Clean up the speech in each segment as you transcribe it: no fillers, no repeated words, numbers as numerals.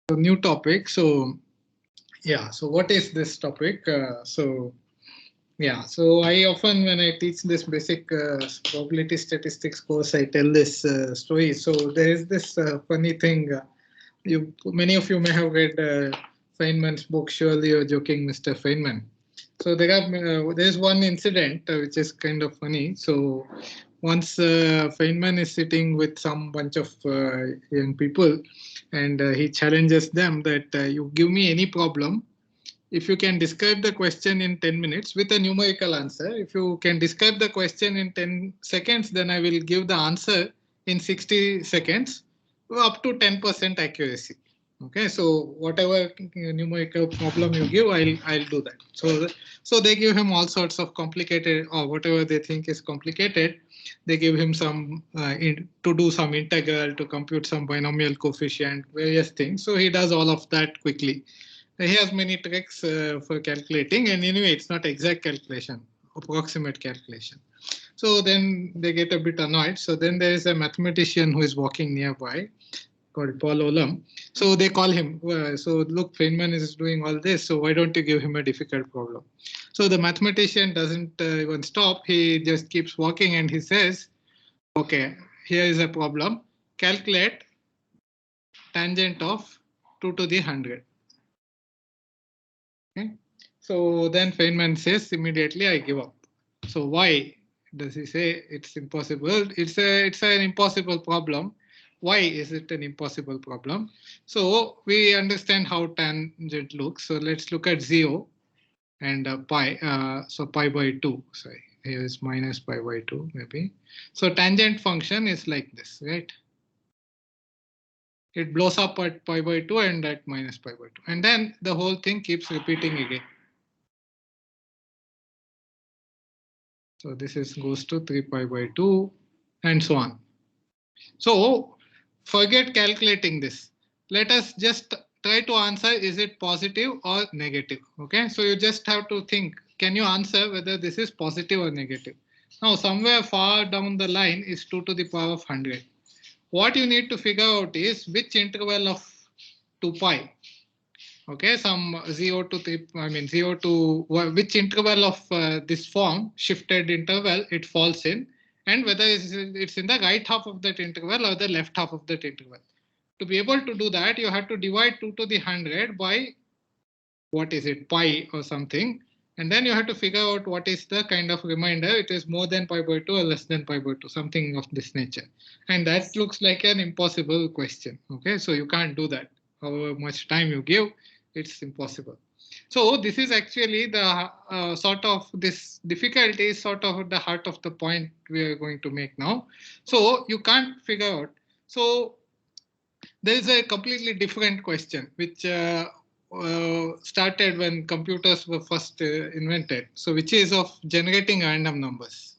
So new topic. So yeah, so what is this topic? Yeah, so I often when I teach this basic probability statistics course, I tell this story. So there is this funny thing. Many of you may have read Feynman's book. Surely you're joking, Mr. Feynman. So there's one incident which is kind of funny. So once Feynman is sitting with some bunch of young people, and he challenges them that you give me any problem. If you can describe the question in 10 minutes with a numerical answer, if you can describe the question in 10 seconds, then I will give the answer in 60 seconds up to 10% accuracy. Okay, so whatever numerical problem you give, I'll do that. So they give him all sorts of complicated or whatever they think is complicated. They give him some to do some integral, to compute some binomial coefficient, various things. So he does all of that quickly. He has many tricks for calculating, and anyway, it's not exact calculation, approximate calculation. So then they get a bit annoyed. So then there is a mathematician who is walking nearby called Paul Olam. So they call him. So look, Feynman is doing all this. So why don't you give him a difficult problem? So the mathematician doesn't even stop. He just keeps walking and he says, okay, here is a problem. Calculate tangent of 2 to the 100. Okay. So then Feynman says immediately, I give up. So why does he say it's impossible? It's an impossible problem. Why is it an impossible problem? So we understand how tangent looks. So let's look at 0 and pi. So pi by 2. Sorry, here is minus pi by 2 maybe. So tangent function is like this, right? It blows up at pi by 2 and at minus pi by 2. And then the whole thing keeps repeating again. So this goes to 3 pi by 2 and so on. So forget calculating this. Let us just try to answer, is it positive or negative? Okay, so you just have to think, can you answer whether this is positive or negative? Now somewhere far down the line is 2 to the power of 100. What you need to figure out is which interval of 2 pi. Okay, some 0 to 3, I mean 0 to which interval of this form, shifted interval, it falls in, and whether it's in the right half of that interval or the left half of that interval. To be able to do that, you have to divide 2 to the 100 by, what is it, pi or something, and then you have to figure out what is the kind of remainder. It is more than pi by 2 or less than pi by 2, something of this nature. And that looks like an impossible question. Okay, so you can't do that. However much time you give, it's impossible. So this is actually the sort of this difficulty is sort of the heart of the point we are going to make now. So you can't figure out. So there is a completely different question which started when computers were first invented. So which is of generating random numbers.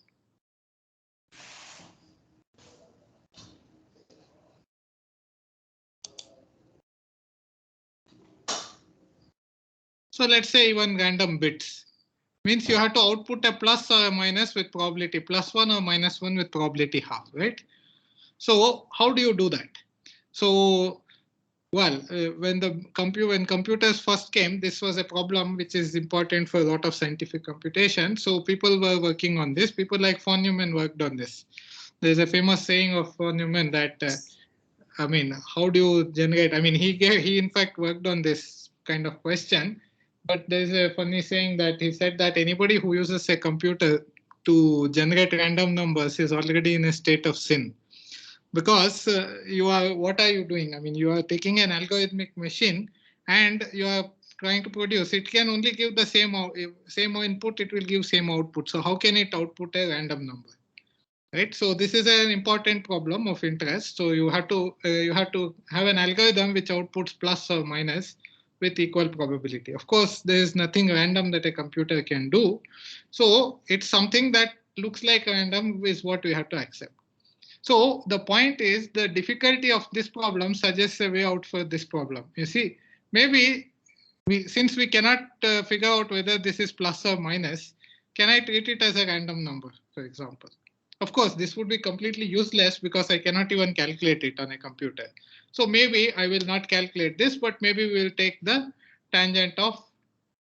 So let's say even random bits means you have to output a plus or a minus with probability +1 or -1 with probability half, right? So how do you do that? So well, when computers first came, this was a problem which is important for a lot of scientific computation. So people were working on this. People like von Neumann worked on this. There's a famous saying of von Neumann that, I mean, how do you generate? I mean, he in fact worked on this kind of question. But there's a funny saying that he said that anybody who uses a computer to generate random numbers is already in a state of sin. Because what are you doing? I mean, you are taking an algorithmic machine and you are trying to produce. It can only give the same input, it will give same output. So how can it output a random number? Right. So this is an important problem of interest. So you have to have an algorithm which outputs plus or minus with equal probability. Of course, there is nothing random that a computer can do. So it's something that looks like random is what we have to accept. So the point is the difficulty of this problem suggests a way out for this problem. You see, maybe since we cannot figure out whether this is plus or minus, can I treat it as a random number, for example? Of course, this would be completely useless because I cannot even calculate it on a computer. So maybe I will not calculate this, but maybe we will take the tangent of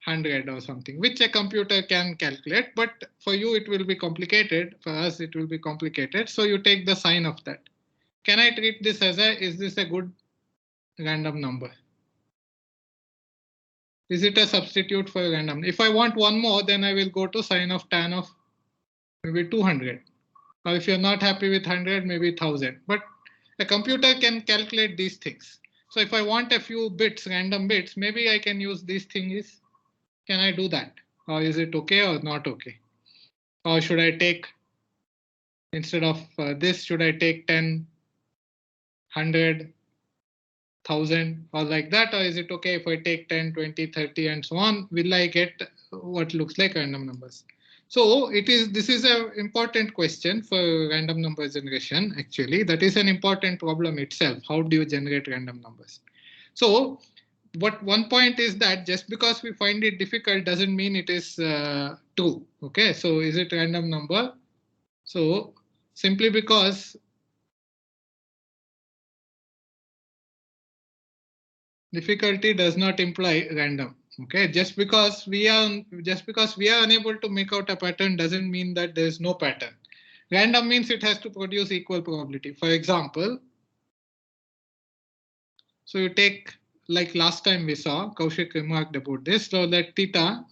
100 or something, which a computer can calculate. But for you, it will be complicated. For us, it will be complicated. So you take the sine of that. Can I treat this as is this a good random number? Is it a substitute for a random? If I want one more, then I will go to sine of tan of maybe 200. Or if you're not happy with 100, maybe 1000. But a computer can calculate these things. So if I want a few bits, random bits, maybe I can use these things. Can I do that? Or is it okay or not okay? Or should I take, instead of this, should I take 10, 100, 1000 or like that? Or is it okay if I take 10, 20, 30 and so on? Will I get what looks like random numbers? So this is an important question for random number generation. Actually, that is an important problem itself. How do you generate random numbers? So what one point is that just because we find it difficult doesn't mean it is true. Okay, so is it random number? So simply because difficulty does not imply random. Okay, just because we are unable to make out a pattern doesn't mean that there is no pattern. Random means it has to produce equal probability. For example, so you take, like last time we saw, Kaushik remarked about this. So let theta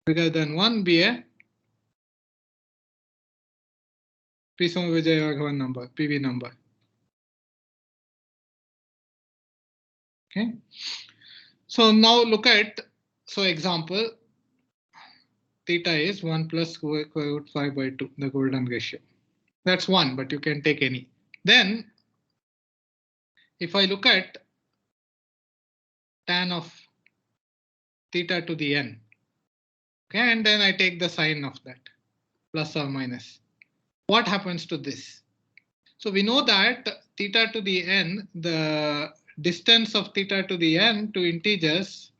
bigger than 1 be a P-Vijay number, PV number. Okay. So now look at, so example, theta is 1 plus square root 5 by 2, the golden ratio. That's 1, but you can take any. Then if I look at tan of theta to the n, okay, and then I take the sign of that, plus or minus, what happens to this? So we know that theta to the n, the distance of theta to the n to integers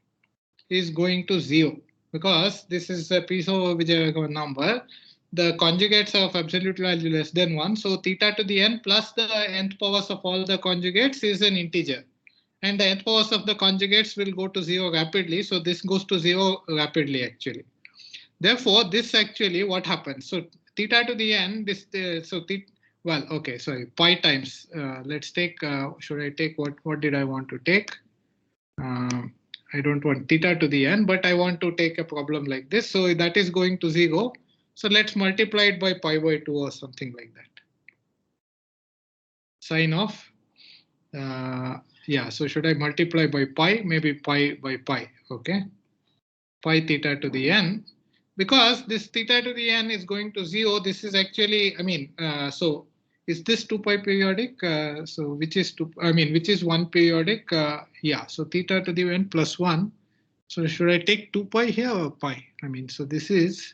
is going to 0, because this is a Piso-Vijay number. The conjugates are of absolute value less than 1. So theta to the n plus the nth powers of all the conjugates is an integer. And the nth powers of the conjugates will go to 0 rapidly. So this goes to 0 rapidly actually. Therefore, this actually what happens? So theta to the n, well, okay, sorry, pi times. Let's take, should I take, what did I want to take? I don't want theta to the n, but I want to take a problem like this. So that is going to 0. So let's multiply it by pi by 2 or something like that. Sine of, yeah, so should I multiply by pi? Maybe pi by pi, okay? Pi theta to the n. Because this theta to the n is going to 0, this is actually, I mean, so is this 2 pi periodic? So which is 1 periodic? Yeah, so theta to the n plus 1. So should I take 2 pi here or pi? I mean, so this is,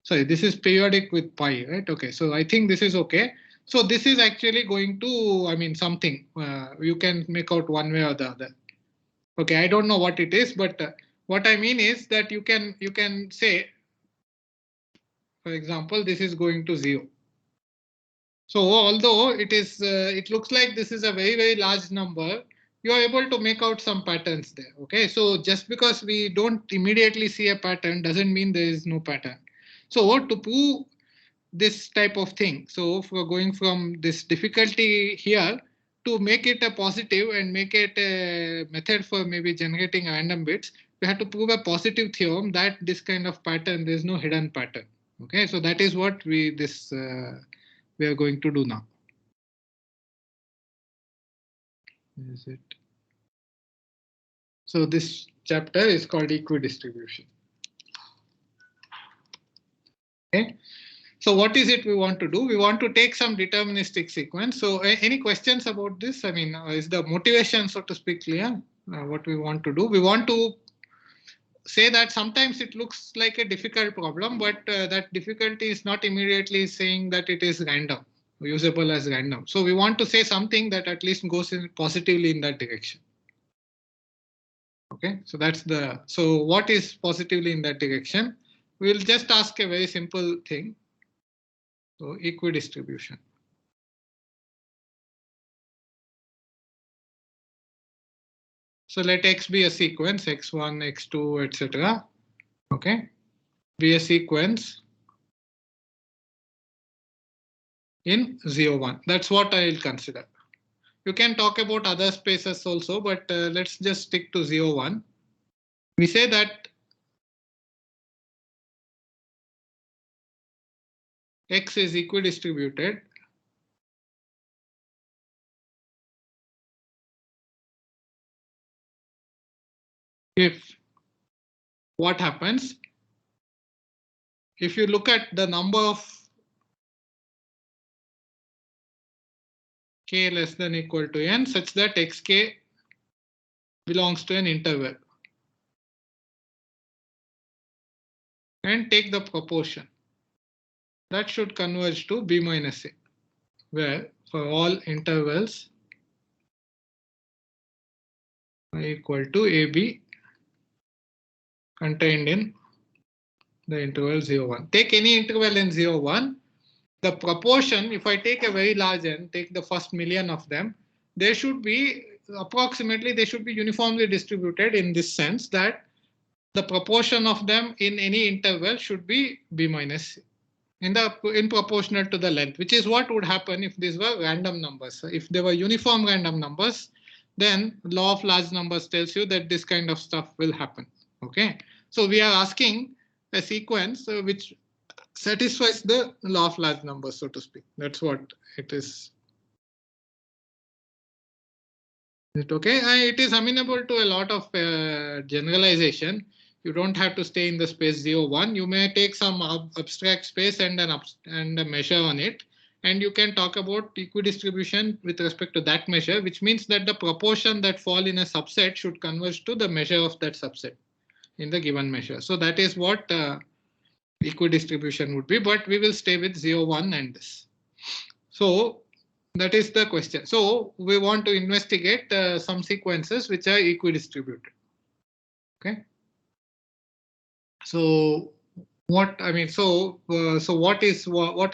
sorry, this is periodic with pi, right? Okay, so I think this is okay. So this is actually going to, I mean, something you can make out one way or the other. Okay, I don't know what it is, but what I mean is that you can say, for example, this is going to 0. So although it looks like this is a very, very large number, you are able to make out some patterns there. Okay, so just because we don't immediately see a pattern doesn't mean there is no pattern. So to prove this type of thing, so for going from this difficulty here to make it a positive and make it a method for maybe generating random bits, we have to prove a positive theorem that this kind of pattern, there is no hidden pattern. Okay, so that is what we are going to do now. Is it? So this chapter is called Equidistribution. Okay. So what is it we want to do? We want to take some deterministic sequence. So any questions about this? I mean, is the motivation, so to speak, clear? What we want to do? We want to say that sometimes it looks like a difficult problem, but that difficulty is not immediately saying that it is random, usable as random. So we want to say something that at least goes positively in that direction. Okay, so that's so what is positively in that direction? we'll just ask a very simple thing. So equidistribution. So let X be a sequence, X1, X2, etc. Okay, be a sequence in 0, 1. That's what I'll consider. You can talk about other spaces also, but let's just stick to 0, 1. We say that X is equidistributed if what happens if you look at the number of k less than equal to n such that xk belongs to an interval, and take the proportion that should converge to b minus a, where for all intervals equal to ab contained in the interval 0, 1. Take any interval in 0, 1. The proportion, if I take a very large n, take the first million of them, they should be approximately, they should be uniformly distributed in this sense that the proportion of them in any interval should be b minus c in proportional to the length, which is what would happen if these were random numbers. If they were uniform random numbers, then law of large numbers tells you that this kind of stuff will happen. Okay, so we are asking a sequence which satisfies the law of large numbers, so to speak. That's what it is. Is it okay? It is amenable to a lot of generalization. You don't have to stay in the space 0, 1. You may take some abstract space and a measure on it, and you can talk about equidistribution with respect to that measure, which means that the proportion that fall in a subset should converge to the measure of that subset in the given measure. So that is what equidistribution would be, but we will stay with 0, 1 and this. So that is the question. So we want to investigate some sequences which are equidistributed. Okay. So what I mean, so what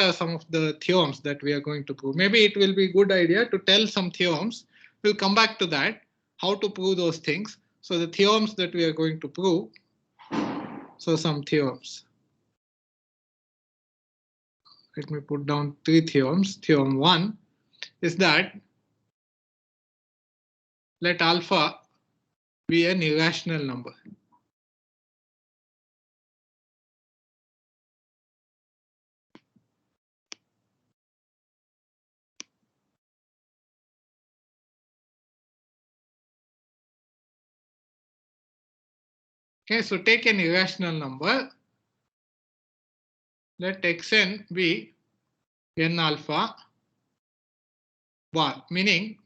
are some of the theorems that we are going to prove? Maybe it will be a good idea to tell some theorems. We'll come back to that, how to prove those things. So the theorems that we are going to prove. So some theorems. Let me put down 3 theorems. Theorem 1 is that let alpha be an irrational number. Okay, so take an irrational number. Let xn be n alpha bar, meaning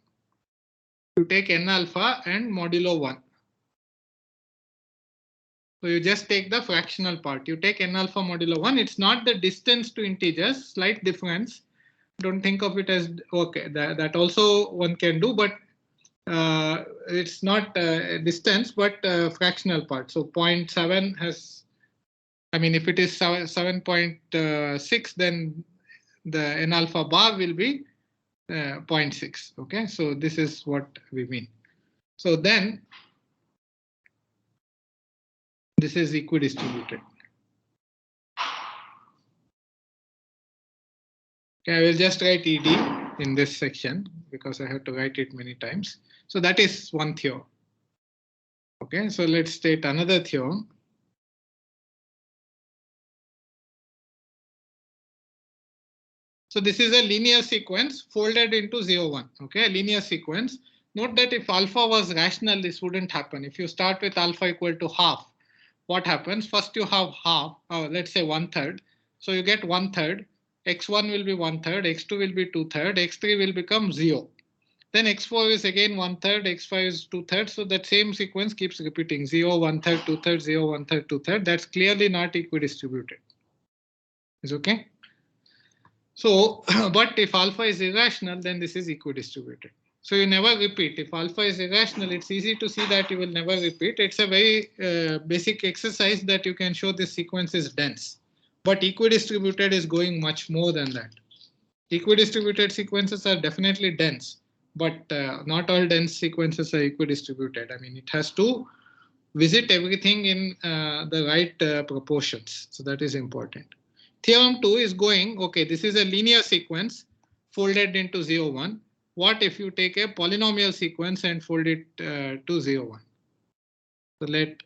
you take n alpha and modulo 1. So you just take the fractional part. You take n alpha modulo 1. It's not the distance to integers, slight difference. Don't think of it as okay. That also one can do, but it's not distance, but fractional part. So 0.7 has, I mean, if it is 7.6, then the n alpha bar will be 0.6. Okay, so this is what we mean. So then this is equidistributed. Okay, I will just write ED in this section because I have to write it many times. So that is one theorem. Okay, so let's state another theorem. So this is a linear sequence folded into 0, 1. Okay, a linear sequence. Note that if alpha was rational, this wouldn't happen. If you start with alpha equal to half, what happens? First you have half, let's say 1/3. So you get 1/3. X1 will be 1/3, X2 will be 2/3, X3 will become 0. Then X4 is again 1/3, X5 is 2/3. So that same sequence keeps repeating 0, 1/3, 2/3, 0, 1/3, 2/3. That's clearly not equidistributed. Is okay? So, but if alpha is irrational, then this is equidistributed. So you never repeat. If alpha is irrational, it's easy to see that you will never repeat. It's a very basic exercise that you can show this sequence is dense. But equidistributed is going much more than that. Equidistributed sequences are definitely dense, but not all dense sequences are equidistributed. I mean, it has to visit everything in the right proportions. So that is important. Theorem 2 is going, okay, this is a linear sequence folded into 0, 1. What if you take a polynomial sequence and fold it to 0, 1? So let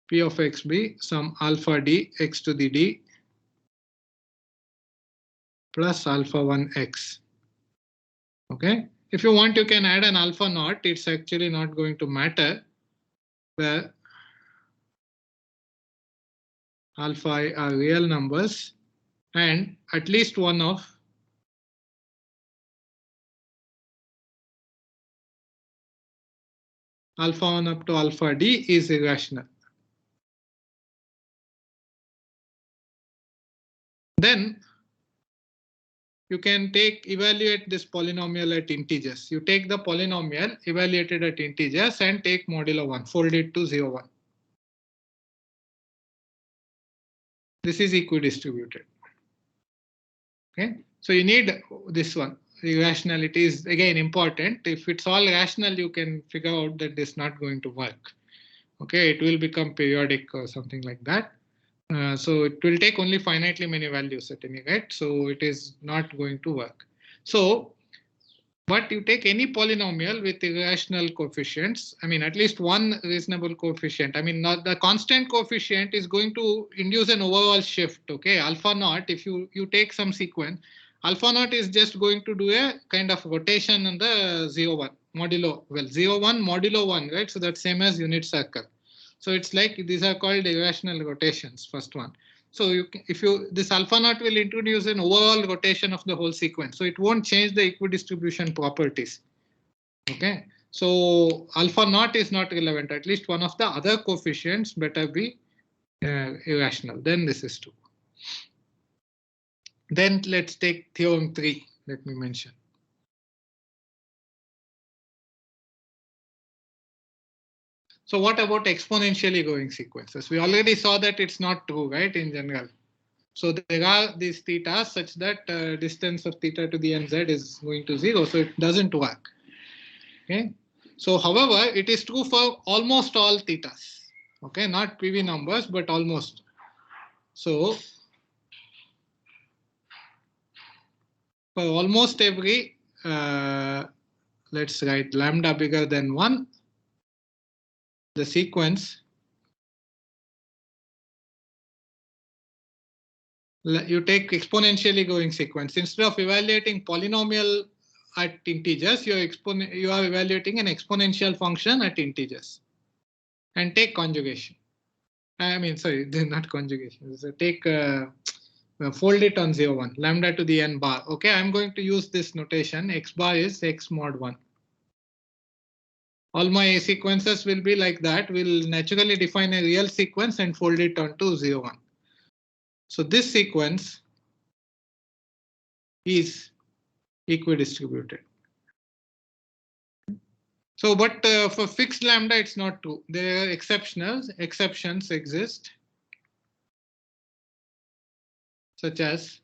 P of x be some alpha d x to the d plus alpha 1x. Okay. If you want, you can add an alpha naught. It's actually not going to matter, where alpha I are real numbers and at least one of alpha 1 up to alpha d is irrational. Then you can evaluate this polynomial at integers. You take the polynomial evaluated at integers and take modulo 1, fold it to 0, 1. This is equidistributed. Okay, so you need this one. Irrationality is again important. If it's all rational, you can figure out that this is not going to work. Okay, it will become periodic or something like that. So it will take only finitely many values at any rate. So it is not going to work. So, but you take any polynomial with irrational coefficients. I mean, at least one reasonable coefficient. I mean, not the constant coefficient is going to induce an overall shift. Okay, alpha naught. If you take some sequence, alpha naught is just going to do a kind of rotation on the 0, 1 modulo. Well, 0, 1 modulo 1, right? So that's same as unit circle. So it's like these are called irrational rotations. First one. So this alpha naught will introduce an overall rotation of the whole sequence. So it won't change the equidistribution properties. Okay. So alpha naught is not relevant. At least one of the other coefficients better be irrational. Then this is true. Then let's take theorem 3. Let me mention. So what about exponentially growing sequences? We already saw that it's not true, right, in general. So there are these thetas such that distance of theta to the nz is going to 0. So it doesn't work. Okay. So however, it is true for almost all thetas. Okay, not PV numbers, but almost. So for almost every, let's write lambda bigger than 1, the sequence, you take exponentially growing sequence. Instead of evaluating polynomial at integers, you are evaluating an exponential function at integers. And take conjugation. I mean, sorry, not conjugation. So take fold it on 0, 1, lambda to the n bar. Okay, I'm going to use this notation. X bar is x mod 1. All my sequences will be like that. We'll naturally define a real sequence and fold it onto 0, 1. So this sequence is equidistributed. So, but for fixed lambda, it's not true. There are exceptions exist, such as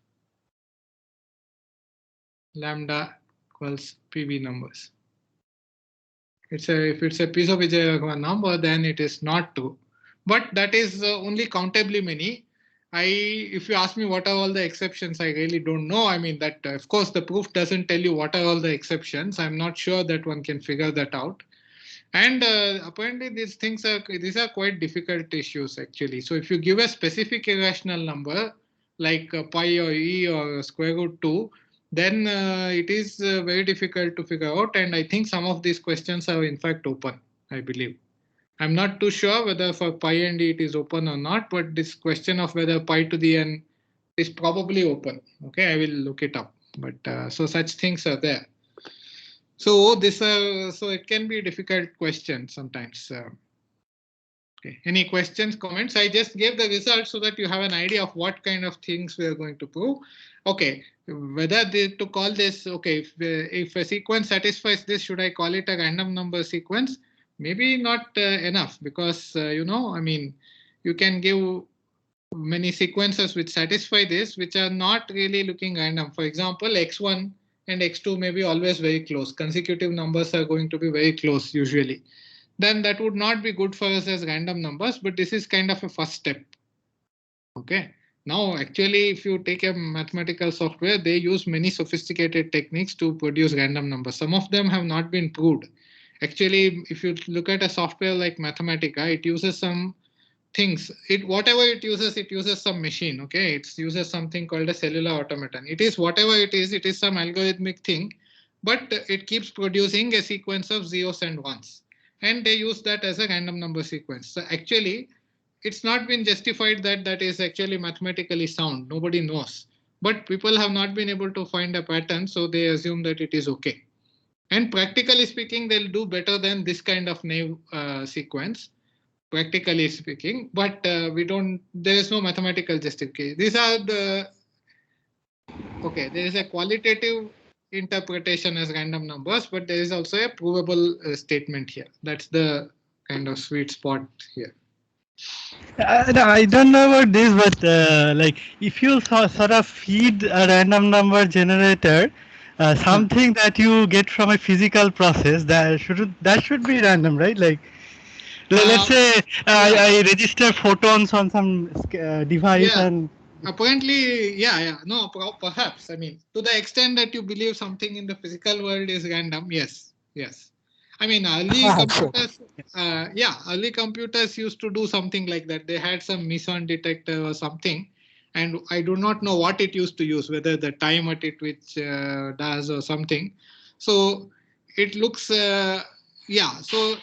lambda equals PV numbers. If it's a Piso-Vijayaraghavan number, then it is not true. But that is only countably many. If you ask me what are all the exceptions, I really don't know. I mean that of course the proof doesn't tell you what are all the exceptions. I'm not sure that one can figure that out. And apparently these are quite difficult issues actually. So if you give a specific irrational number like pi or e or square root 2, then it is very difficult to figure out. And I think some of these questions are in fact open, I believe. I'm not too sure whether for pi and e it is open or not, but this question of whether pi to the n is probably open. Okay, I will look it up. But so such things are there. So so it can be a difficult question sometimes. Okay. Any questions, comments? I just gave the results so that you have an idea of what kind of things we are going to prove. Okay, whether to call this, okay, if a sequence satisfies this, should I call it a random number sequence? Maybe not enough, because, I mean, you can give many sequences which satisfy this, which are not really looking random. For example, x1 and x2 may be always very close. Consecutive numbers are going to be very close usually. Then that would not be good for us as random numbers, but this is kind of a first step. Okay. Now, actually, if you take a mathematical software, they use many sophisticated techniques to produce random numbers. Some of them have not been proved. Actually, if you look at a software like Mathematica, it uses some things. Whatever it uses some machine. Okay, it uses something called a cellular automaton. It is whatever it is some algorithmic thing, but it keeps producing a sequence of zeros and ones, and they use that as a random number sequence. So actually, it's not been justified that that is actually mathematically sound. Nobody knows, but people have not been able to find a pattern, so they assume that it is okay. And practically speaking, they'll do better than this kind of naive sequence, practically speaking, but there is no mathematical justification. These are there is a qualitative interpretation as random numbers, but there is also a provable statement here. That's the kind of sweet spot here. I don't know about this, but like if you sort of feed a random number generator something that you get from a physical process, that should be random, right? Like let's say Yeah, I register photons on some device yeah. and Apparently, yeah. No, perhaps. I mean, to the extent that you believe something in the physical world is random, yes, yes. I mean, early sure. computers, early computers used to do something like that. They had some meson detector or something, and I do not know what it used to use, whether the time at it which does or something. So it looks, yeah. So,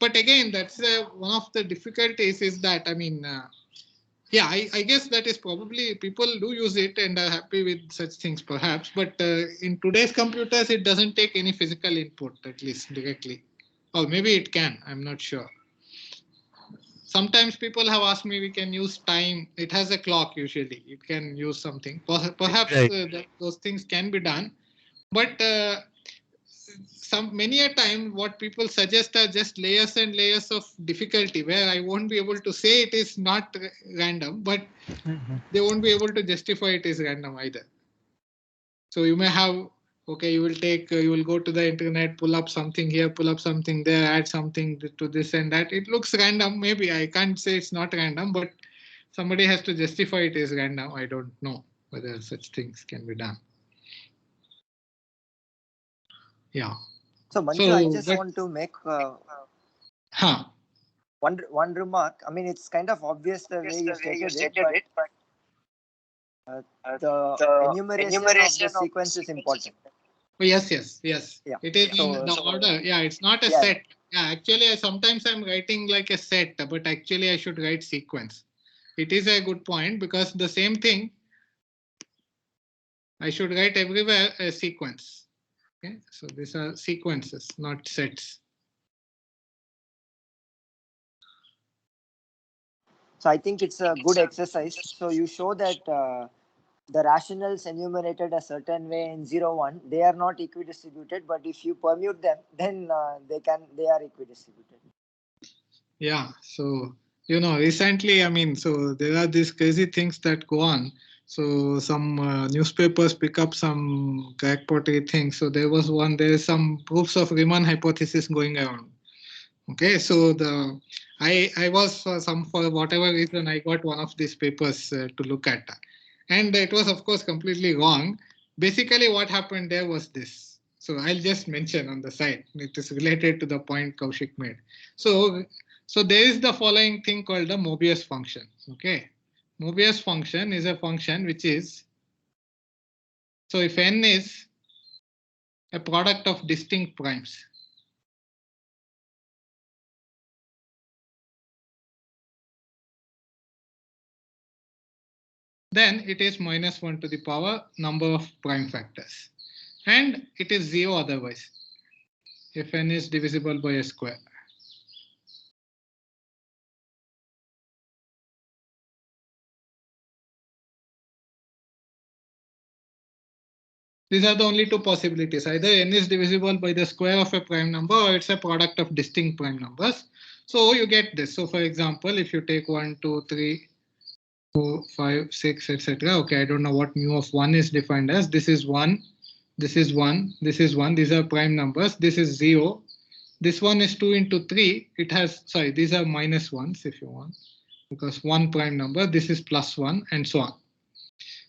but again, that's one of the difficulties is that, I mean, yeah, I guess that is probably people do use it and are happy with such things perhaps, but in today's computers, it doesn't take any physical input, at least directly. Or maybe it can, I'm not sure. Sometimes people have asked me, we can use time. It has a clock usually. It can use something. Perhaps right. those things can be done. But many a time what people suggest are just layers and layers of difficulty where I won't be able to say it is not random, but they won't be able to justify it as random either. So you may have, okay, you will go to the internet, pull up something here, pull up something there, add something to this and that. It looks random. Maybe I can't say it's not random, but somebody has to justify it as random. I don't know whether such things can be done. Yeah. So Manju, I So, just want to make huh. one remark. I mean, it's kind of obvious the way you stated it, but the enumeration of the sequence is important. Oh, yes. Yeah. It is in the order. Yeah, it's not a set. Yeah, actually, sometimes I'm writing like a set, but actually I should write sequence. It is a good point because the same thing, I should write everywhere a sequence. Okay, so these are sequences, not sets. So I think it's a good exercise. So you show that the rationals enumerated a certain way in 0, 1, they are not equidistributed, but if you permute them, then they are equidistributed. Yeah, so recently, I mean, so there are these crazy things that go on. So some newspapers pick up some crackpotty things. So there is some proofs of Riemann hypothesis going around. Okay, so I was for whatever reason I got one of these papers to look at, and it was of course completely wrong. Basically, what happened there was this. So I'll just mention on the side. It is related to the point Kaushik made. So there is the following thing called the Mobius function. Okay, Mobius function is a function which is, so if n is a product of distinct primes, then it is minus 1 to the power number of prime factors. And it is 0 otherwise, if n is divisible by a square. These are the only two possibilities. Either n is divisible by the square of a prime number or it's a product of distinct prime numbers. So you get this. So for example, if you take 1, 2, 3, 4, 5, 6, etc. Okay, I don't know what mu of 1 is defined as. This is 1, this is 1, this is 1. These are prime numbers. This is 0. This one is 2 into 3. It has, sorry, these are minus 1s if you want, because 1 prime number. This is plus 1 and so on.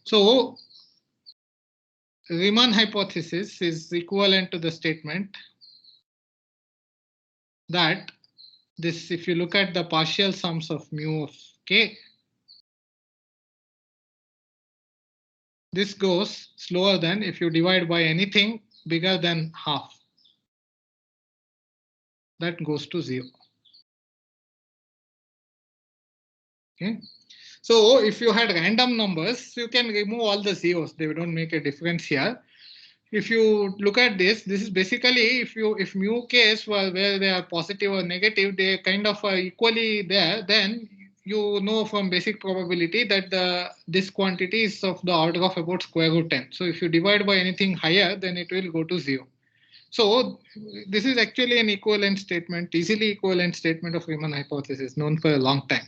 So Riemann hypothesis is equivalent to the statement that this, if you look at the partial sums of mu of k, this goes slower than if you divide by anything bigger than half. That goes to 0. Okay. So if you had random numbers, you can remove all the zeros. They don't make a difference here. If you look at this, this is basically if mu k's were where they are positive or negative, they kind of are equally there, then you know from basic probability that this quantity is of the order of about square root 10. So if you divide by anything higher, then it will go to 0. So this is actually an equivalent statement, easily equivalent statement of Riemann hypothesis, known for a long time.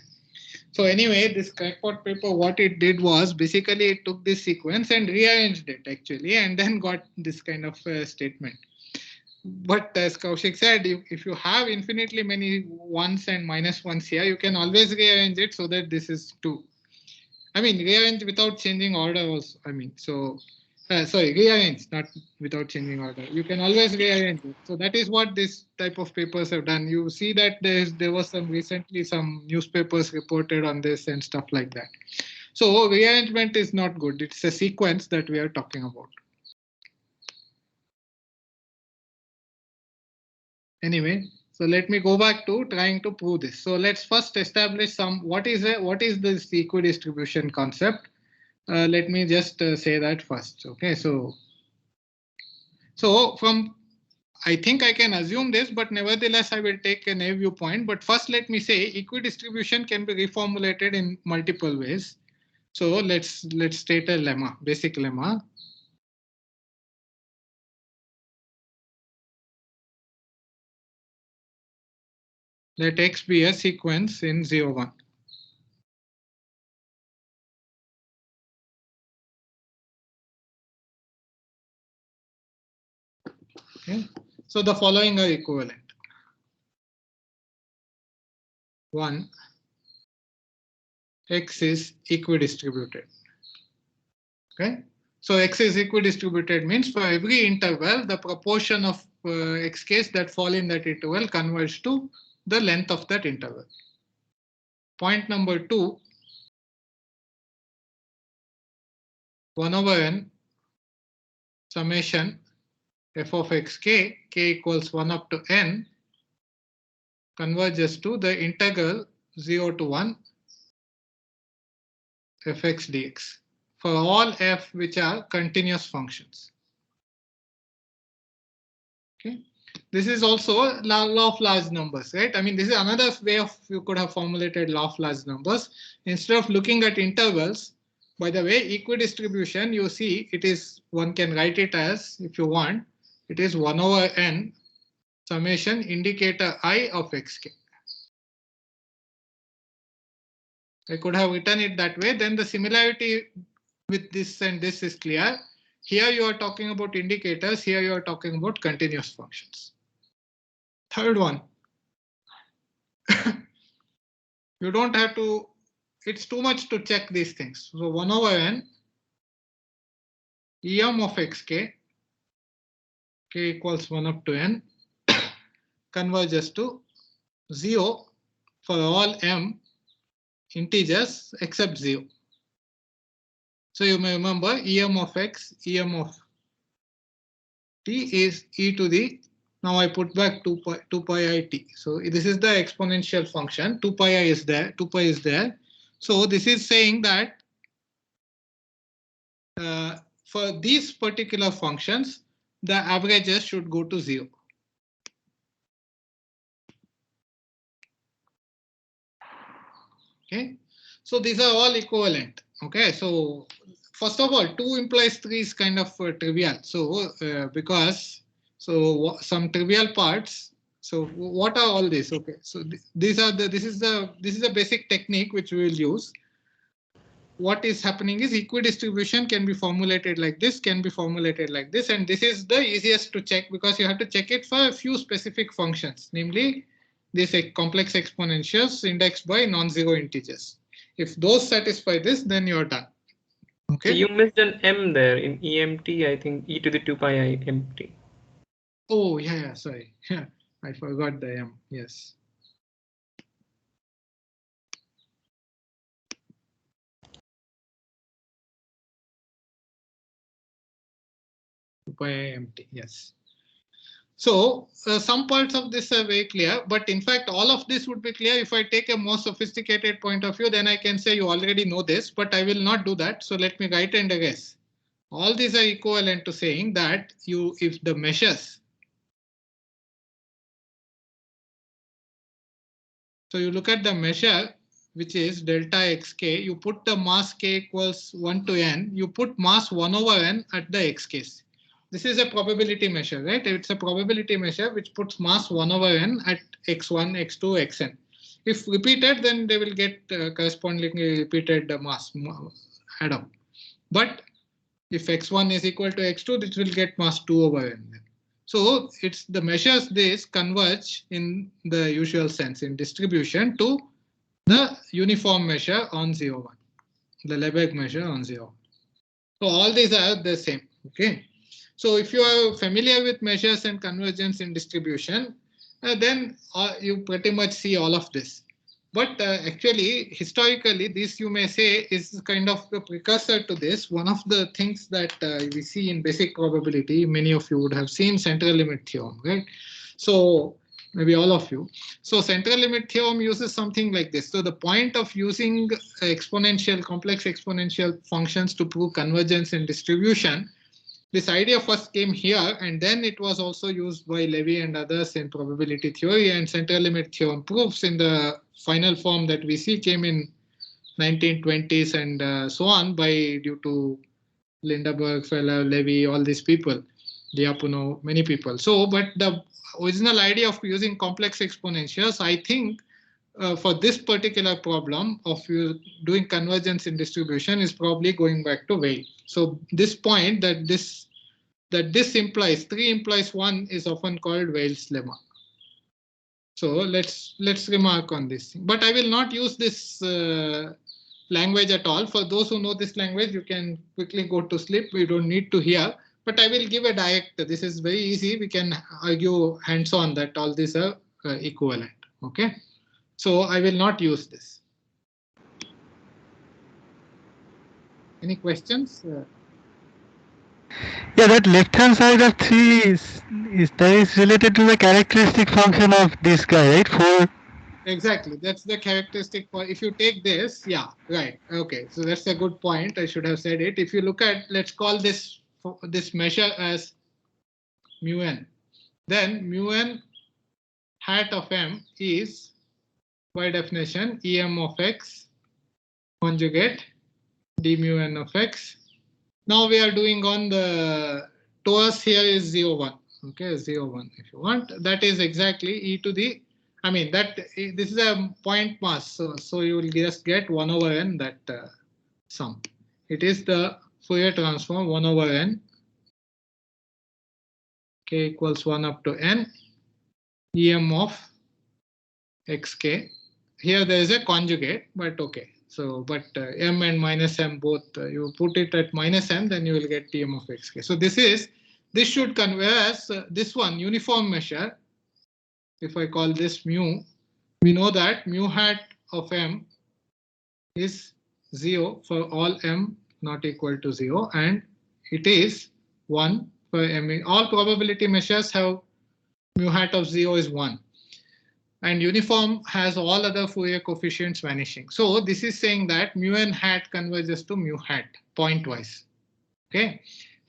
So anyway, this crackpot paper, what it did was basically it took this sequence and rearranged it actually, and then got this kind of statement. But as Kaushik said, if you have infinitely many ones and minus ones here, you can always rearrange it so that this is 2. I mean, rearrange without changing order also. I mean, so sorry, rearrange, not without changing order. You can always rearrange it. So that is what this type of papers have done. You see that there was some recently some newspapers reported on this and stuff like that. So rearrangement is not good. It's a sequence that we are talking about. Anyway, so let me go back to trying to prove this. So let's first establish what is this equidistribution concept. Let me just say that first. Okay, so from I think I can assume this, but nevertheless I will take a viewpoint. But first let me say equidistribution can be reformulated in multiple ways. So let's state a lemma, basic lemma. Let X be a sequence in 0, 1. Okay. So the following are equivalent. 1, X is equidistributed. Okay. So X is equidistributed means for every interval, the proportion of xk's that fall in that interval converge to the length of that interval. Point number 2, 1 over n summation f of xk, k equals 1 up to n, converges to the integral 0 to 1 fx dx for all f which are continuous functions. Okay. This is also law of large numbers, right? I mean, this is another way of you could have formulated law of large numbers. Instead of looking at intervals, by the way, equidistribution, you see it is, one can write it as, if you want, it is 1 over n summation indicator I of xk. I could have written it that way. Then the similarity with this and this is clear. Here you are talking about indicators. Here you are talking about continuous functions. Third one. You don't have to, it's too much to check these things. So 1 over n em of xk, k equals 1 up to n, converges to 0 for all m integers except 0. So you may remember em of x, em of t is e to the, now I put back 2 pi I t. So this is the exponential function, 2 pi I is there, 2 pi is there. So this is saying that for these particular functions, the averages should go to 0. Okay, so these are all equivalent. Okay, so first of all, 2 implies 3 is kind of trivial. So because some trivial parts. So what are all these? Okay, so these are this is a basic technique which we will use. What is happening is equidistribution can be formulated like this, can be formulated like this, and this is the easiest to check because you have to check it for a few specific functions, namely these complex exponentials indexed by non-zero integers. If those satisfy this, then you're done. Okay. So you missed an m there in EMT, I think e to the 2 pi I mt. Oh, yeah, sorry. I forgot the m. Yes. By empty, yes. So some parts of this are very clear, but in fact, all of this would be clear if I take a more sophisticated point of view. Then I can say you already know this, but I will not do that. So let me write and erase. All these are equivalent to saying that if the measures. So you look at the measure, which is delta xk. You put the mass k equals 1 to n. You put mass 1 over n at the x case. This is a probability measure, right? It's a probability measure which puts mass 1 over n at x1, x2, xn. If repeated, then they will get correspondingly repeated mass add up. But if x1 is equal to x2, this will get mass 2 over n. So it's the measures this converge in the usual sense in distribution to the uniform measure on 0, 1, the Lebesgue measure on 0. So all these are the same. Okay. So if you are familiar with measures and convergence in distribution, then you pretty much see all of this. But actually, historically, this you may say is kind of the precursor to this. One of the things that we see in basic probability, many of you would have seen central limit theorem, right? So maybe all of you. So central limit theorem uses something like this. So the point of using complex exponential functions to prove convergence in distribution, this idea first came here, and then it was also used by Levy and others in probability theory, and central limit theorem proofs in the final form that we see came in 1920s and so on due to Lindeberg, Feller, Levy, all these people, Diapuno, many people. So, but the original idea of using complex exponentials, I think, for this particular problem of doing convergence in distribution is probably going back to Weil. So this point that this implies 3 implies 1 is often called Weil's lemma. So let's remark on this thing. But I will not use this language at all. For those who know this language, you can quickly go to sleep. We don't need to hear. But I will give a direct. This is very easy. We can argue hands-on that all these are equivalent. Okay. So I will not use this. Any questions? Yeah, that left-hand side of 3 is related to the characteristic function of this guy, right? 4. Exactly. That's the characteristic. If you take this, yeah, right. Okay. So that's a good point. I should have said it. If you look at, let's call this measure as mu n. Then mu n hat of m is, by definition, em of x conjugate d mu n of x. Now we are doing on the torus here is 0, 1. Okay, 0, 1 if you want. That is exactly e to the, I mean, this is a point mass. So you will just get 1 over n that sum. It is the Fourier transform 1 over n. K equals 1 up to n. Em of xk. Here there is a conjugate, but okay. So, but m and minus m both, you put it at minus m, then you will get Tm of xk. So this should convey as this one uniform measure. If I call this mu, we know that mu hat of m is 0 for all m not equal to 0, and it is 1 for m. All probability measures have mu hat of 0 is 1. And uniform has all other Fourier coefficients vanishing. So this is saying that mu n hat converges to mu hat pointwise. Okay,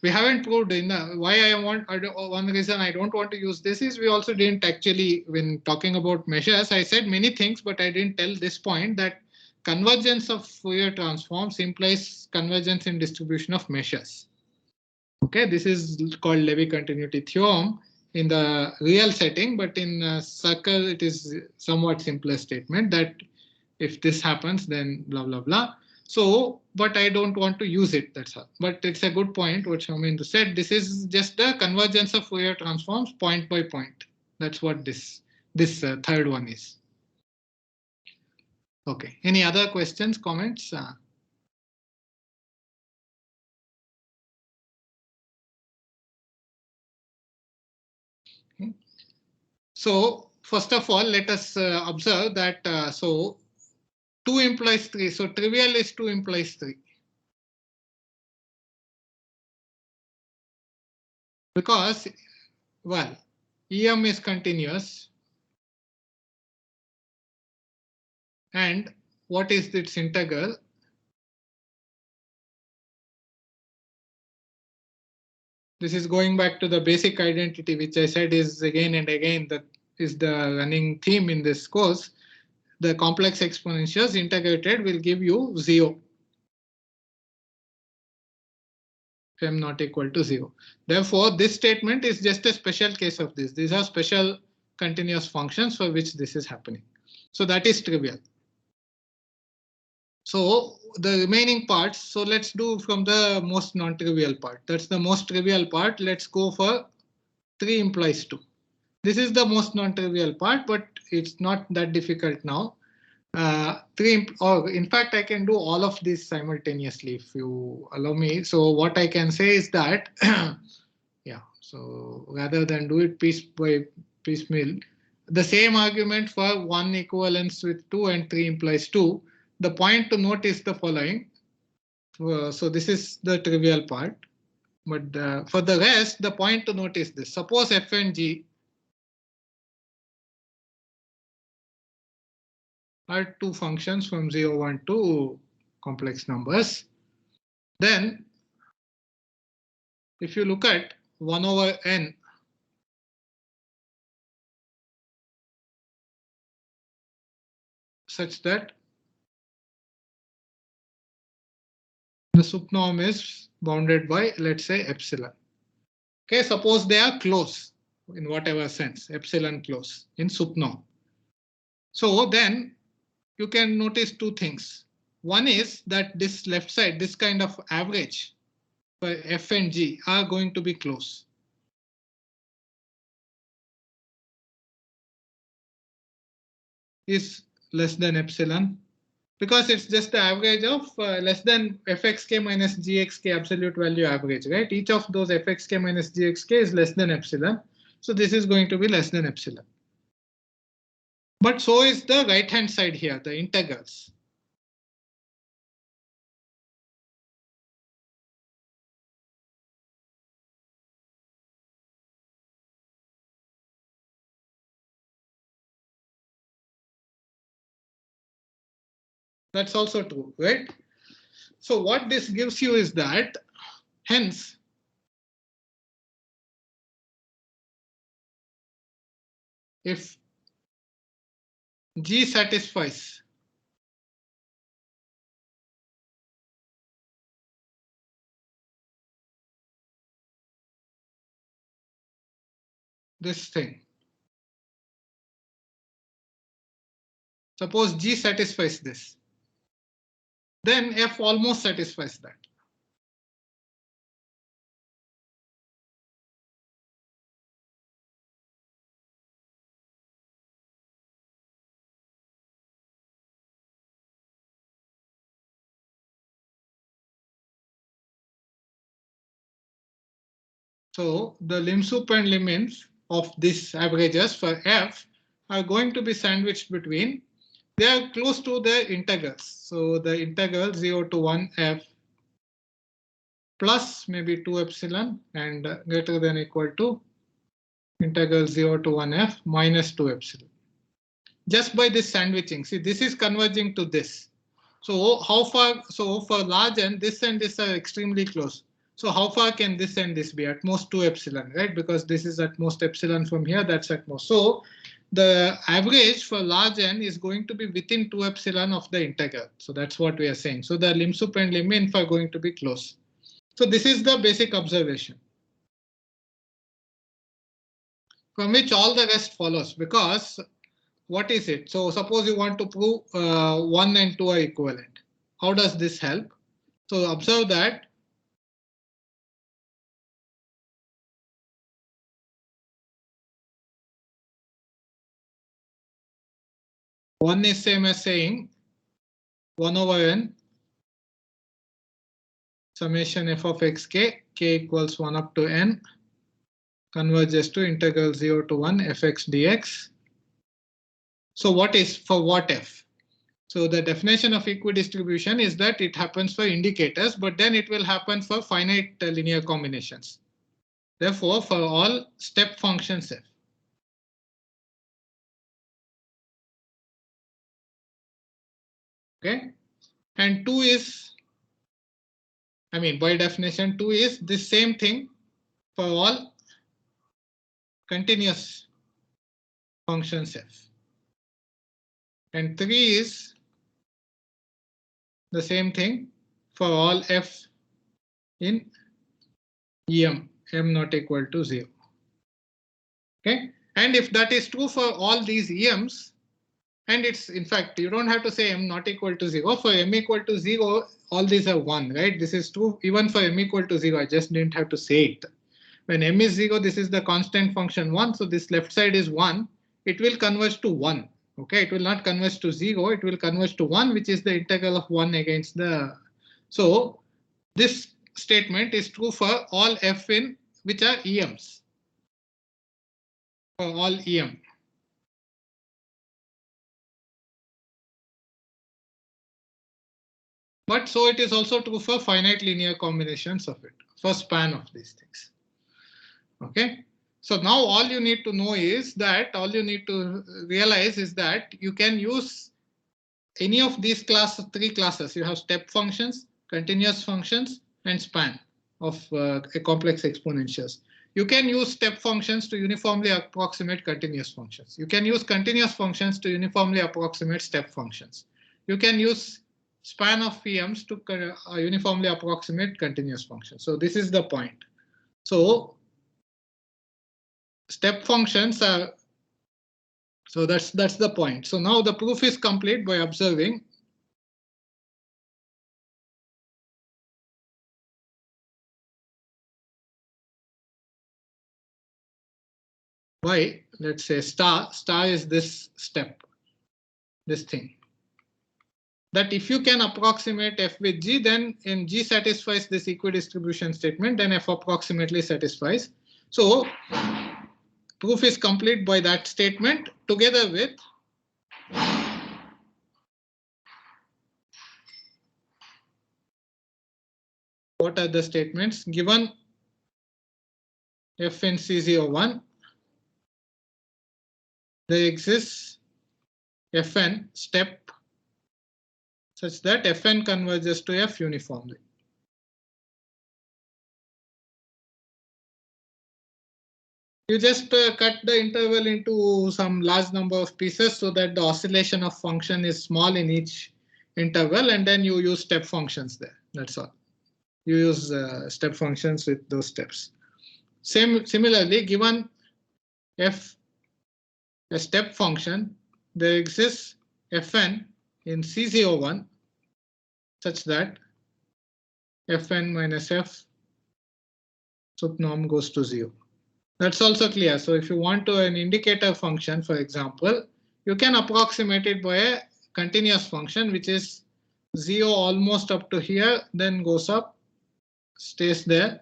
we haven't proved in one reason I don't want to use this is we also didn't actually, when talking about measures, I said many things, but I didn't tell this point that convergence of Fourier transforms implies convergence in distribution of measures. Okay, this is called Levy continuity theorem in the real setting, but in circle it is somewhat simpler statement that if this happens, then blah blah blah. So, but I don't want to use it. That's all. But it's a good point what Shauminder said. This is just the convergence of Fourier transforms point by point. That's what this third one is. Okay. Any other questions, comments? Okay. So first of all, let us observe that so 2 implies 3. So trivial is 2 implies 3. Because, well, EM is continuous. And what is its integral? This is going back to the basic identity, which I said is again and again that is the running theme in this course. The complex exponentials integrated will give you 0. If m not equal to 0. Therefore, this statement is just a special case of this. These are special continuous functions for which this is happening. So that is trivial. So the remaining parts, so let's do from the most non-trivial part. That's the most trivial part. Let's go for 3 implies 2. This is the most non-trivial part, but it's not that difficult now. 3, or in fact, I can do all of these simultaneously if you allow me. So what I can say is that, yeah, so rather than do it piece by piecemeal, the same argument for 1 equivalence with 2 and 3 implies 2. The point to note is the following. So this is the trivial part. But for the rest, the point to note is this. Suppose f and g are 2 functions from 0, 1 to complex numbers. Then, if you look at 1 over n, such that the sup norm is bounded by, let's say, epsilon. Okay, suppose they are close in whatever sense, epsilon close in sup norm. So then you can notice 2 things. One is that this left side, this kind of average for f and g are going to be close. Is less than epsilon because it's just the average of less than fxk minus gxk absolute value average, right? Each of those fxk minus gxk is less than epsilon. So this is going to be less than epsilon. But so is the right hand side here, the integrals. That's also true, right? So what this gives you is that, hence, if G satisfies this thing, suppose G satisfies this, then F almost satisfies that. So the lim sup and lim inf of these averages for F are going to be sandwiched between, they are close to the integrals. So the integral 0 to 1 F plus maybe 2 epsilon and greater than equal to integral 0 to 1 F minus 2 epsilon. Just by this sandwiching, see this is converging to this. So how far, so for large n, this and this are extremely close. So how far can this and this be? At most 2 epsilon, right? Because this is at most epsilon from here, that's at most. So the average for large n is going to be within 2 epsilon of the integral. So that's what we are saying. So the lim sup and lim inf are going to be close. So this is the basic observation from which all the rest follows, because what is it? So suppose you want to prove 1 and 2 are equivalent. How does this help? So observe that one is same as saying 1 over n summation f of xk, k equals 1 up to n, converges to integral 0 to 1 fx dx. So what is for what f? So the definition of equidistribution is that it happens for indicators, but then it will happen for finite linear combinations. Therefore, for all step functions f. Okay, and 2 is, I mean, by definition, 2 is the same thing for all continuous functions f. And 3 is the same thing for all f in em, m not equal to 0. Okay, and if that is true for all these ems, and it's, in fact, you don't have to say m not equal to 0. For m equal to 0, all these are 1, right? This is true even for m equal to 0. I just didn't have to say it. When m is 0, this is the constant function 1. So this left side is 1. It will converge to 1. Okay, it will not converge to 0. It will converge to 1, which is the integral of 1 against the. So this statement is true for all f in which are ems. For all em. But so it is also true for finite linear combinations of it, for span of these things. Okay, so now all you need to know is that, all you need to realize is that you can use any of these three classes. You have step functions, continuous functions, and span of complex exponentials. You can use step functions to uniformly approximate continuous functions. You can use continuous functions to uniformly approximate step functions. You can use span of PMs to uniformly approximate continuous functions. So this is the point. So step functions are, so that's the point. So now the proof is complete by observing by, let's say, star is this step, this thing. That if you can approximate f with g, then in g satisfies this equidistribution statement, then f approximately satisfies. So proof is complete by that statement together with what are the statements? Given f in C01, there exists fn step such that fn converges to f uniformly. You just cut the interval into some large number of pieces so that the oscillation of function is small in each interval, and then you use step functions there. That's all. You use step functions with those steps. Similarly, given f a step function, there exists fn in C01 such that fn minus f sup norm goes to 0. That's also clear. So if you want to an indicator function, for example, you can approximate it by a continuous function, which is 0 almost up to here, then goes up, stays there.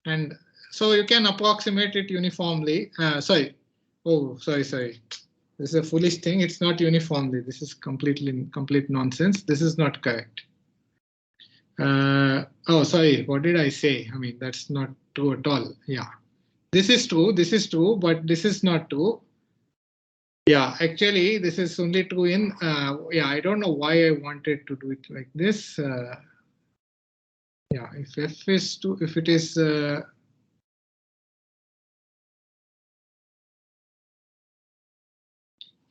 And so you can approximate it uniformly. Sorry. This is a foolish thing. It's not uniformly. This is complete nonsense. This is not correct. Oh, sorry. What did I say? I mean, that's not true at all. Yeah, this is true. This is true, but this is not true. Yeah, actually, this is only true in. Yeah, I don't know why I wanted to do it like this. Yeah, if f is 2, if it is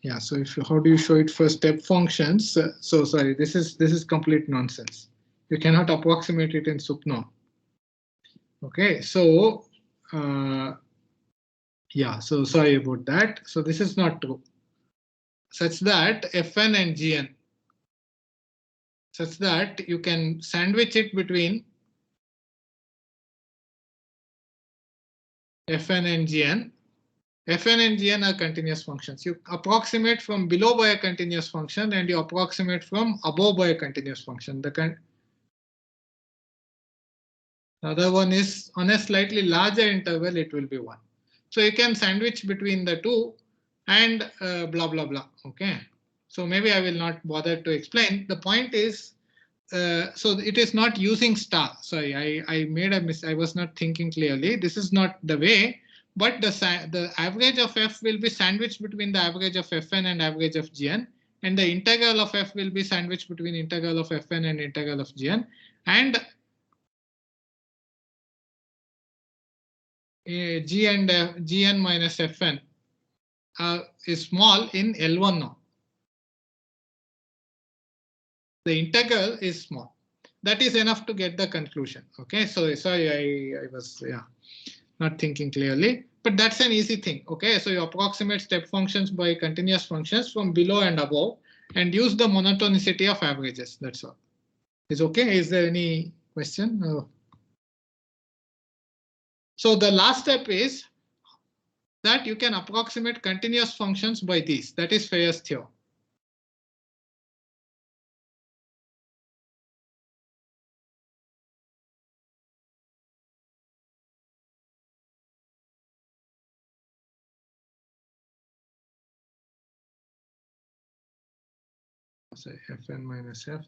Yeah, so if you, how do you show it for step functions? So sorry, this is complete nonsense. You cannot approximate it in Supno. Okay, so yeah, so sorry about that. So this is not true. Such that Fn and Gn, such that you can sandwich it between Fn and Gn. Fn and Gn are continuous functions. You approximate from below by a continuous function and you approximate from above by a continuous function. The other one is on a slightly larger interval, it will be 1. So you can sandwich between the two and blah, blah, blah. Okay. So maybe I will not bother to explain. The point is, so it is not using star. Sorry, I made a mistake. I was not thinking clearly. This is not the way, but the average of f will be sandwiched between the average of fn and average of gn, and the integral of f will be sandwiched between integral of fn and integral of gn, and g and gn minus fn is small in L1 now. The integral is small. That is enough to get the conclusion. Okay, so sorry, I was not thinking clearly, but that's an easy thing. Okay, so you approximate step functions by continuous functions from below and above and use the monotonicity of averages. That's all. Is okay? Is there any question? No. So the last step is that you can approximate continuous functions by these. That is Fayer's theorem. So fn minus f.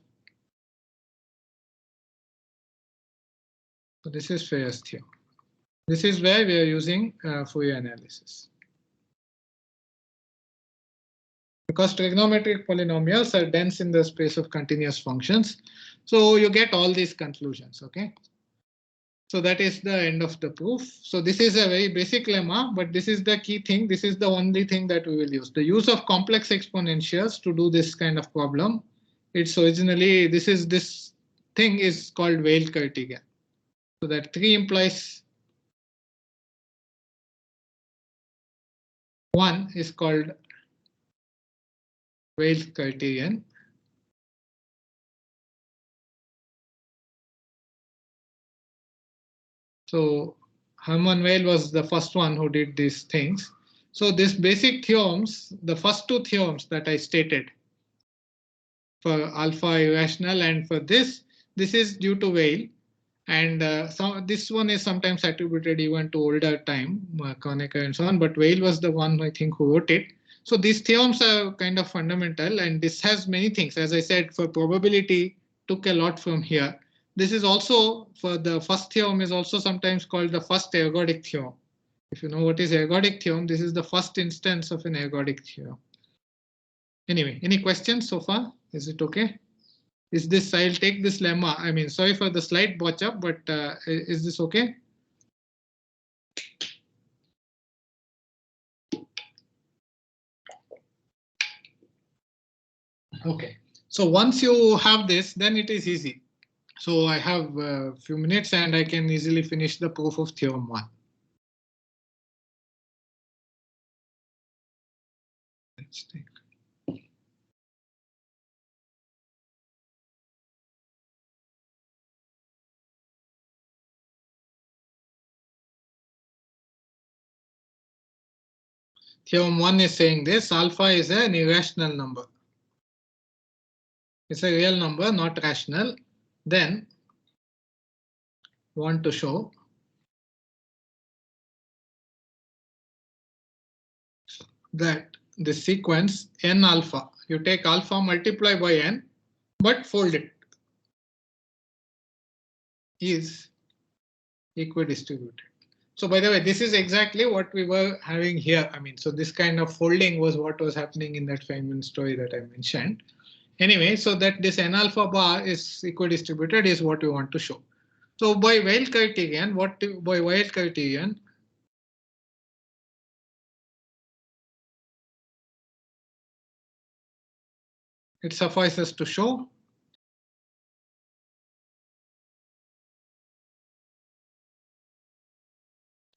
So this is Fayer's theorem. This is where we are using Fourier analysis. Because trigonometric polynomials are dense in the space of continuous functions. So you get all these conclusions, okay? So that is the end of the proof. So this is a very basic lemma, but this is the key thing. This is the only thing that we will use. The use of complex exponentials to do this kind of problem. It's originally, this thing is called Weil-Kertigan. So that 3 implies 1 is called Weil-Kertigan. So Hermann Weil was the first one who did these things. So these basic theorems, the first 2 theorems that I stated for alpha irrational and for this is due to Weil. And this one is sometimes attributed even to older time, Kronecker and so on, but Weil was the one I think who wrote it. So these theorems are kind of fundamental, and this has many things. As I said, for probability, took a lot from here. This is also, for the first theorem, is also sometimes called the first ergodic theorem. If you know what is ergodic theorem, this is the first instance of an ergodic theorem. Anyway, any questions so far? Is it okay? Is this, I'll take this lemma. I mean, sorry for the slight botch up, but is this okay? Okay, so once you have this, then it is easy. So I have a few minutes and I can easily finish the proof of theorem 1. Let's take. Theorem 1 is saying this: alpha is an irrational number. It's a real number, not rational. Then want to show that the sequence n alpha, you take alpha, multiply by n, but fold it, is equidistributed. So by the way, this is exactly what we were having here. I mean, so this kind of folding was what was happening in that Feynman story that I mentioned. Anyway, so that this n alpha bar is equidistributed is what we want to show. So by Weil-Kertigan, it suffices to show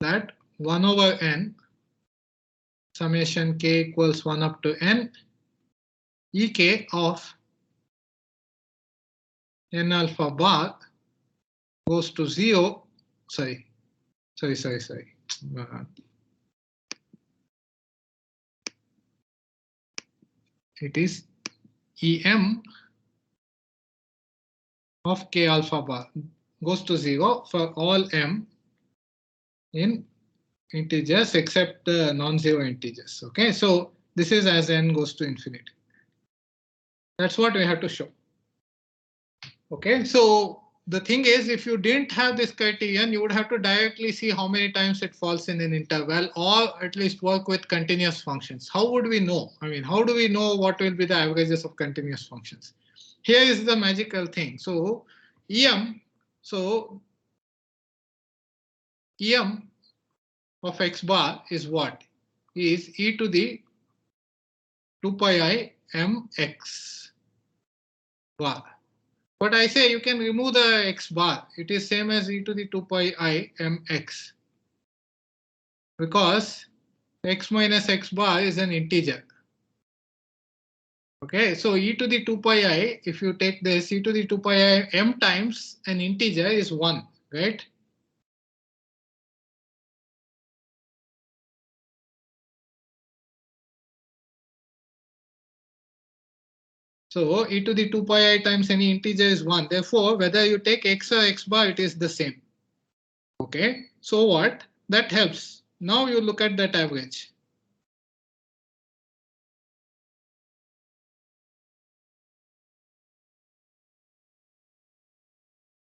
that 1 over n summation k equals 1 up to n ek of n alpha bar goes to 0. Sorry. It is em of k alpha bar goes to 0 for all m in integers except the non-zero integers. Okay, so this is as n goes to infinity. That's what we have to show. Okay, so the thing is, if you didn't have this criterion, you would have to directly see how many times it falls in an interval, or at least work with continuous functions. How would we know? I mean, how do we know what will be the averages of continuous functions? Here is the magical thing. So em of x bar is what? Is e to the 2 pi I mx bar. But I say you can remove the x bar. It is same as e to the 2 pi I mx. Because x minus x bar is an integer. Okay, so e to the 2 pi I, if you take this e to the 2 pi I m times an integer is 1, right? So e to the 2 pi I times any integer is 1. Therefore, whether you take x or x bar, it is the same. Okay, so what? That helps. Now you look at that average.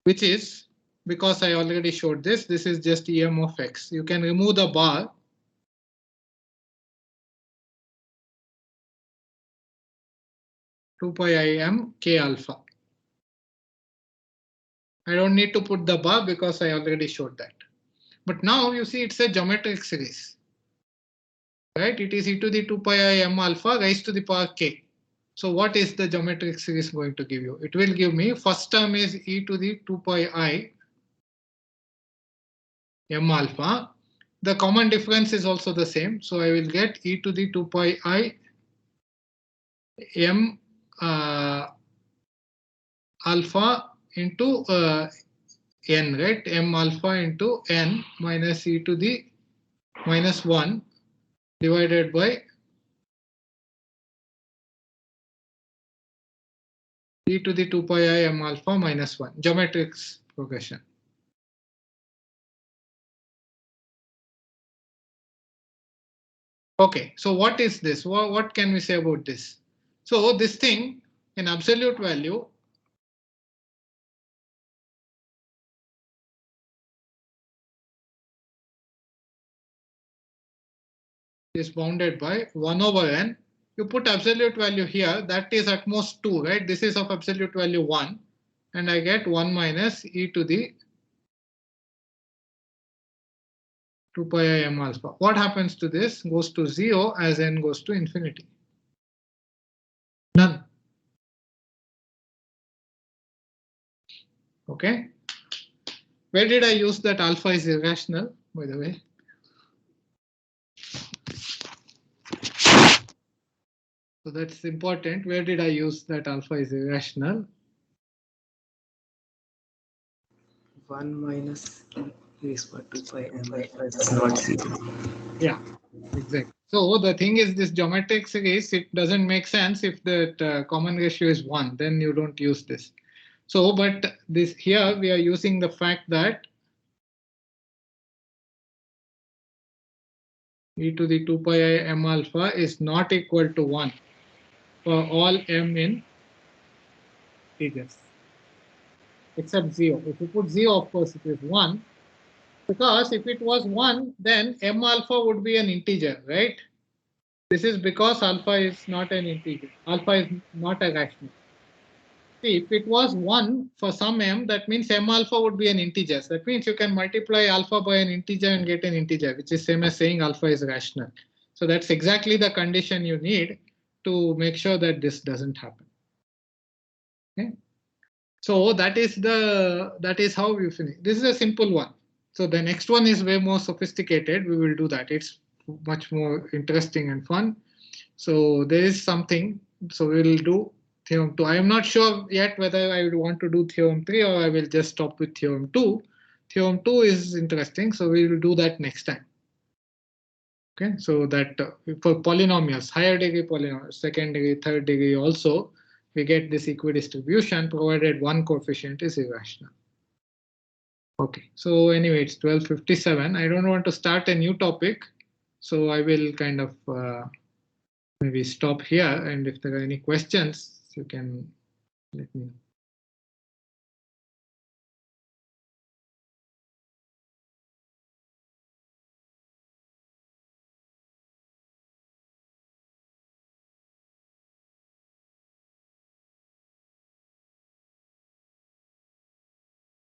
Which is, because I already showed this, this is just em of x. You can remove the bar. Two pi I m k alpha. I don't need to put the bar because I already showed that. But now you see it's a geometric series. Right? It is e to the 2 pi I m alpha raised to the power k. So what is the geometric series going to give you? It will give me first term is e to the 2 pi I m alpha. The common difference is also the same. So I will get e to the 2 pi I m alpha into n, right? M alpha into n minus e to the minus 1 divided by e to the 2 pi I m alpha minus 1, geometric progression. Okay, so what is this? What can we say about this? So this thing in absolute value is bounded by 1 over n. You put absolute value here, that is at most 2, right? This is of absolute value 1, and I get 1 minus e to the 2 pi I m alpha. What happens to this? Goes to 0 as n goes to infinity. None. Okay. Where did I use that alpha is irrational, by the way? So that's important. Where did I use that alpha is irrational? 1 minus e is for 2 pi m alpha is not 0. Yeah, exactly. So the thing is, this geometric series, it doesn't make sense if that common ratio is 1, then you don't use this. So, but this here we are using the fact that e to the 2 pi I m alpha is not equal to 1 for all m in integers except 0. If you put 0, of course, it is 1. Because if it was 1, then m alpha would be an integer, right? This is because alpha is not an integer. Alpha is not a rational. See, if it was 1 for some m, that means m alpha would be an integer. That means you can multiply alpha by an integer and get an integer, which is same as saying alpha is rational. So that's exactly the condition you need to make sure that this doesn't happen. So that is how we finish. This is a simple one. So the next one is way more sophisticated. We will do that. It's much more interesting and fun. So there is something. So we will do theorem 2. I am not sure yet whether I would want to do theorem 3 or I will just stop with theorem 2. Theorem 2 is interesting. So we will do that next time. Okay, so that for polynomials, higher degree polynomials, second degree, third degree also, we get this equidistribution provided one coefficient is irrational. Okay, so anyway, it's 12:57. I don't want to start a new topic, so I will kind of maybe stop here. And if there are any questions, you can let me know.